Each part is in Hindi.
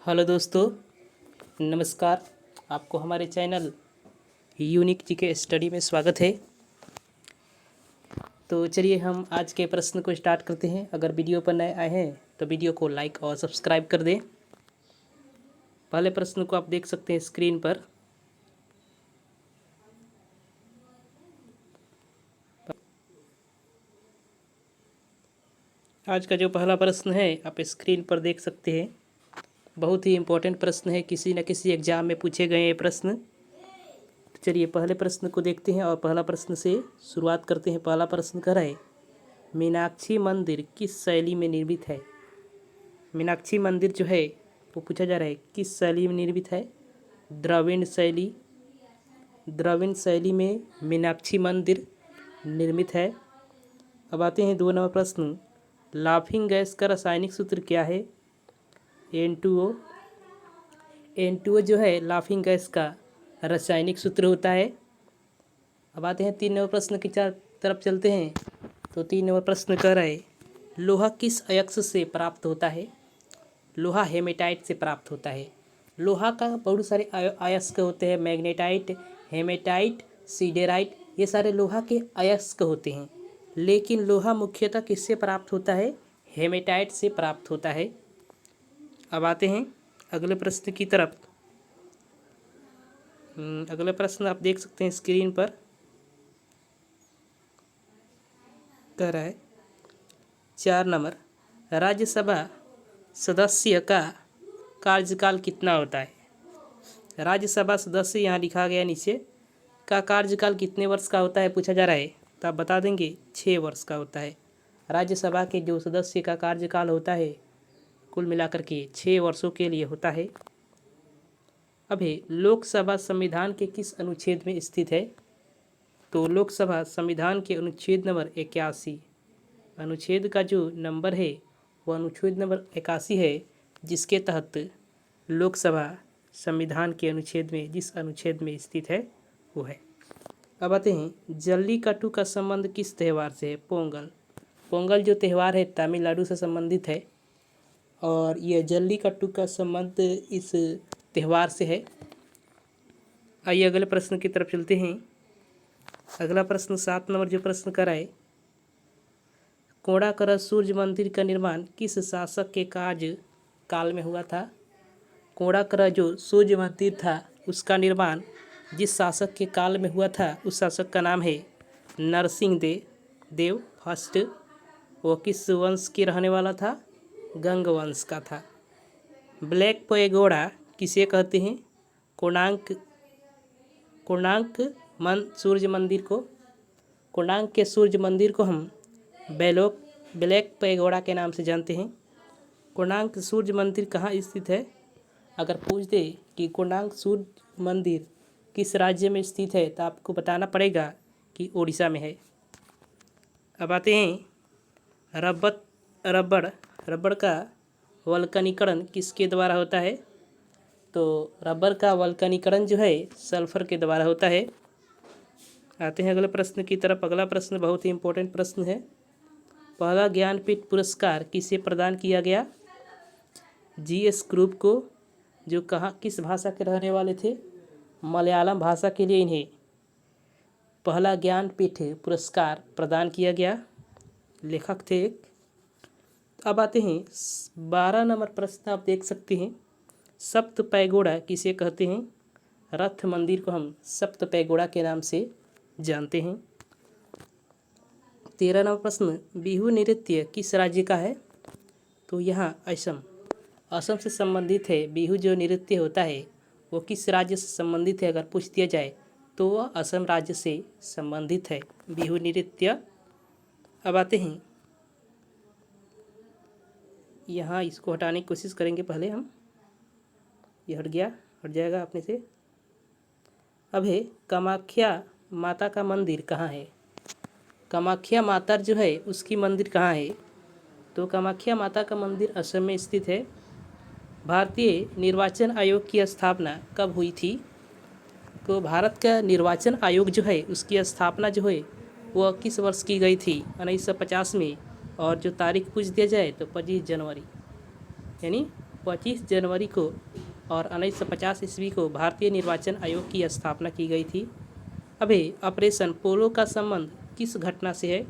हेलो दोस्तों, नमस्कार। आपको हमारे चैनल यूनिक जीके स्टडी में स्वागत है। तो चलिए हम आज के प्रश्न को स्टार्ट करते हैं। अगर वीडियो पर नए आए हैं तो वीडियो को लाइक और सब्सक्राइब कर दें। पहले प्रश्न को आप देख सकते हैं स्क्रीन पर। आज का जो पहला प्रश्न है आप स्क्रीन पर देख सकते हैं। बहुत ही इम्पोर्टेंट प्रश्न है, किसी न किसी एग्जाम में पूछे गए ये प्रश्न। तो चलिए पहले प्रश्न को देखते हैं और पहला प्रश्न से शुरुआत करते हैं। पहला प्रश्न कह रहा है, मीनाक्षी मंदिर किस शैली में निर्मित है। मीनाक्षी मंदिर जो है वो पूछा जा रहा है किस शैली में निर्मित है। द्रविड़ शैली में मीनाक्षी मंदिर निर्मित है। अब आते हैं 2 नंबर प्रश्न। लाफिंग गैस का रासायनिक सूत्र क्या है। N2O जो है लाफिंग गैस का रासायनिक सूत्र होता है। अब आते हैं 3 नंबर प्रश्न की तरफ चलते हैं। तो 3 नंबर प्रश्न कह रहा है, लोहा किस अयस्क से प्राप्त होता है। लोहा हेमेटाइट से प्राप्त होता है। लोहा का बहुत सारे अयस्क होते हैं, मैग्नेटाइट, हेमेटाइट, सीडेराइट, ये सारे लोहा के अयस्क होते हैं। लेकिन लोहा मुख्यतः किससे प्राप्त होता है, हेमेटाइट से प्राप्त होता है। अब आते हैं अगले प्रश्न की तरफ। अगला प्रश्न आप देख सकते हैं स्क्रीन पर। कह रहा है 4 नंबर, राज्यसभा सदस्य का कार्यकाल कितना होता है। राज्यसभा सदस्य यहाँ लिखा गया नीचे का कार्यकाल कितने वर्ष का होता है पूछा जा रहा है। तो आप बता देंगे 6 वर्ष का होता है। राज्यसभा के जो सदस्य का कार्यकाल होता है कुल मिलाकर के 6 वर्षों के लिए होता है। अभी लोकसभा संविधान के किस अनुच्छेद में स्थित है। तो लोकसभा संविधान के अनुच्छेद नंबर 81, अनुच्छेद का जो नंबर है वो अनुच्छेद नंबर 81 है, जिसके तहत लोकसभा संविधान के अनुच्छेद में जिस अनुच्छेद में स्थित है वो है। अब आते हैं जल्लीकट्टू का संबंध किस त्यौहार से है। पोंगल। पोंगल जो त्यौहार है तमिलनाडु से संबंधित है और यह जल्लीकट्टू का संबंध इस त्यौहार से है। आइए अगले प्रश्न की तरफ चलते हैं। अगला प्रश्न 7 नंबर जो प्रश्न कर रहा है, कोड़ाकरा सूर्य मंदिर का निर्माण किस शासक के काल में हुआ था। कोड़ाकरा जो सूर्य मंदिर था उसका निर्माण जिस शासक के काल में हुआ था उस शासक का नाम है नरसिंह देव फर्स्ट। वो किस वंश के रहने वाला था, गंग वंश का था। ब्लैक पैगोडा किसे कहते हैं। कोणार्क सूर्य मंदिर को, कोणार्क के सूर्य मंदिर को हम ब्लैक पैगोडा के नाम से जानते हैं। कोणार्क सूर्य मंदिर कहाँ स्थित है। अगर पूछ दे कि कोणार्क सूर्य मंदिर किस राज्य में स्थित है तो आपको बताना पड़ेगा कि उड़ीसा में है। अब आते हैं रबड़ का वल्कनीकरण किसके द्वारा होता है। तो रबर का वल्कनीकरण जो है सल्फर के द्वारा होता है। आते हैं अगले प्रश्न की तरफ। अगला प्रश्न बहुत ही इम्पोर्टेंट प्रश्न है। पहला ज्ञानपीठ पुरस्कार किसे प्रदान किया गया। GS ग्रुप को, जो किस भाषा के रहने वाले थे, मलयालम भाषा के लिए इन्हें पहला ज्ञानपीठ पुरस्कार प्रदान किया गया। लेखक थे एक। अब आते हैं 12 नंबर प्रश्न आप देख सकते हैं। सप्त पैगोडा किसे कहते हैं। रथ मंदिर को हम सप्त पैगोडा के नाम से जानते हैं। 13 नंबर प्रश्न, बिहू नृत्य किस राज्य का है। तो यहाँ असम से संबंधित है। बिहू जो नृत्य होता है वो किस राज्य से संबंधित है अगर पूछ दिया जाए तो वह असम राज्य से संबंधित है बिहू नृत्य। अब आते हैं यहाँ, इसको हटाने की कोशिश करेंगे पहले हम। ये हट जाएगा अपने से। अब है कामाख्या माता का मंदिर कहाँ है। कामाख्या माता जो है उसकी मंदिर कहाँ है। तो कामाख्या माता का मंदिर असम में स्थित है। भारतीय निर्वाचन आयोग की स्थापना कब हुई थी। तो भारत का निर्वाचन आयोग जो है उसकी स्थापना जो है वह किस वर्ष की गई थी, 1950 में। और जो तारीख पूछ दिया जाए तो 25 जनवरी, यानी 25 जनवरी को और 1950 ईस्वी को भारतीय निर्वाचन आयोग की स्थापना की गई थी। अभी ऑपरेशन पोलो का संबंध किस घटना से है?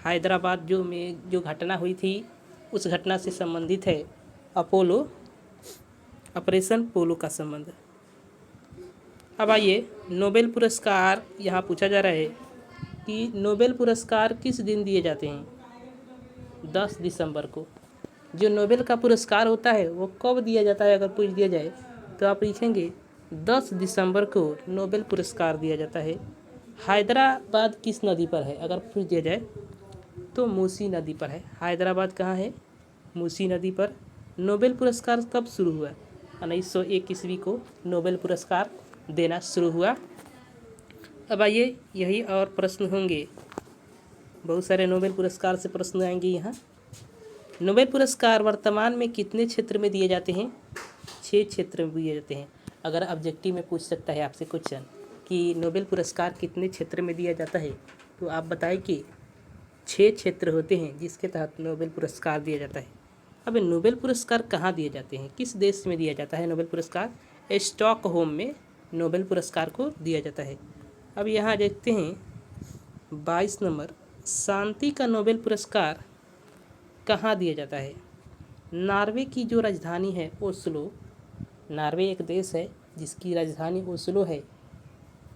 हैदराबाद जो घटना हुई थी उस घटना से संबंधित है ऑपरेशन पोलो का संबंध। अब आइए नोबेल पुरस्कार यहाँ पूछा जा रहा है कि नोबेल पुरस्कार किस दिन दिए जाते हैं? 10 दिसंबर को। जो नोबेल का पुरस्कार होता है वो कब दिया जाता है? अगर पूछ दिया जाए तो आप लिखेंगे 10 दिसंबर को नोबेल पुरस्कार दिया जाता है। हैदराबाद किस नदी पर है? अगर पूछ दिया जाए तो मूसी नदी पर है। हैदराबाद कहाँ है? मूसी नदी पर। नोबेल पुरस्कार कब शुरू हुआ? 1901 ईस्वी को नोबेल पुरस्कार देना शुरू हुआ। अब आइए यही और प्रश्न होंगे, बहुत सारे नोबेल पुरस्कार से प्रश्न आएंगे यहाँ। नोबेल पुरस्कार वर्तमान में कितने क्षेत्र में दिए जाते हैं? 6 क्षेत्र में दिए जाते हैं। अगर ऑब्जेक्टिव में पूछ सकता है आपसे क्वेश्चन कि नोबेल पुरस्कार कितने क्षेत्र में दिया जाता है, तो आप बताएं कि 6 क्षेत्र होते हैं जिसके तहत नोबेल पुरस्कार दिया जाता है। अब नोबेल पुरस्कार कहाँ दिए जाते हैं? किस देश में दिया जाता है नोबेल पुरस्कार? स्टॉकहोम में नोबेल पुरस्कार को दिया जाता है। अब यहाँ देखते हैं 22 नंबर, शांति का नोबेल पुरस्कार कहाँ दिया जाता है? नॉर्वे की जो राजधानी है ओस्लो, नॉर्वे एक देश है जिसकी राजधानी ओस्लो है,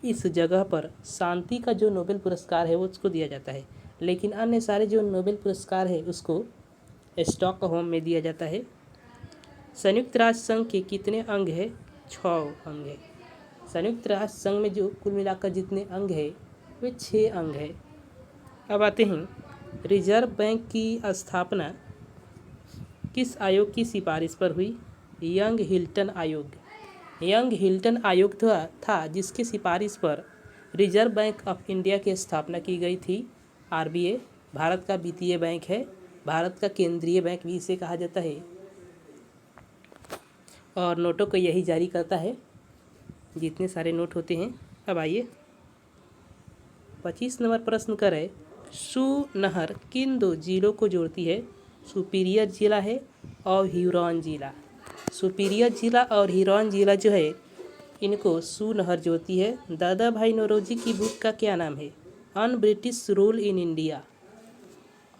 इस जगह पर शांति का जो नोबेल पुरस्कार है वो उसको दिया जाता है। लेकिन अन्य सारे जो नोबेल पुरस्कार है उसको स्टॉकहोम में दिया जाता है। संयुक्त राष्ट्र संघ के कितने अंग है? 6 अंग है। संयुक्त राष्ट्र संघ में जो कुल मिलाकर जितने अंग है वे 6 अंग है। अब आते हैं रिजर्व बैंक की स्थापना किस आयोग की सिफारिश पर हुई? यंग हिल्टन आयोग। यंग हिल्टन आयोग था जिसकी सिफारिश पर रिजर्व बैंक ऑफ इंडिया की स्थापना की गई थी। आरबीआई भारत का वित्तीय बैंक है, भारत का केंद्रीय बैंक भी इसे कहा जाता है और नोटों को यही जारी करता है, जितने सारे नोट होते हैं। अब आइए 25 नंबर प्रश्न कर है, सू नहर किन 2 जिलों को जोड़ती है? सुपीरियर जिला है और ह्यूरॉन जिला। सुपीरियर जिला और ह्यूरॉन जिला जो है इनको सू नहर जोड़ती है। दादा भाई नौरोजी की बुक का क्या नाम है? On British rule in India.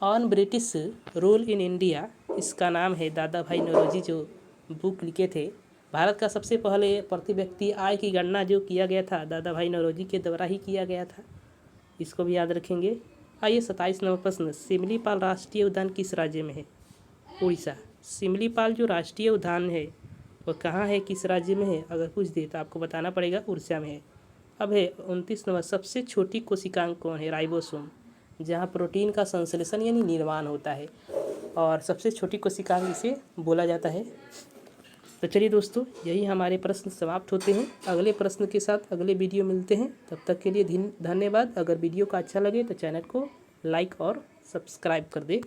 On British rule in India इसका नाम है। दादा भाई नौरोजी जो बुक लिखे थे, भारत का सबसे पहले प्रति व्यक्ति आय की गणना जो किया गया था दादा भाई नौरोजी के द्वारा ही किया गया था, इसको भी याद रखेंगे। आइए 27 नंबर प्रश्न, सिमलीपाल राष्ट्रीय उद्यान किस राज्य में है? उड़ीसा। सिमलीपाल जो राष्ट्रीय उद्यान है वो कहाँ है, किस राज्य में है? अगर पूछ दे तो आपको बताना पड़ेगा उड़ीसा में है। अब है 29 नंबर, सबसे छोटी कोशिकांग कौन है? राइबोसोम, जहाँ प्रोटीन का संश्लेषण यानी निर्माण होता है और सबसे छोटी कोशिकांग इसे बोला जाता है। तो चलिए दोस्तों, यही हमारे प्रश्न समाप्त होते हैं। अगले प्रश्न के साथ अगले वीडियो मिलते हैं। तब तक के लिए धन्यवाद। अगर वीडियो का अच्छा लगे तो चैनल को लाइक और सब्सक्राइब कर दे।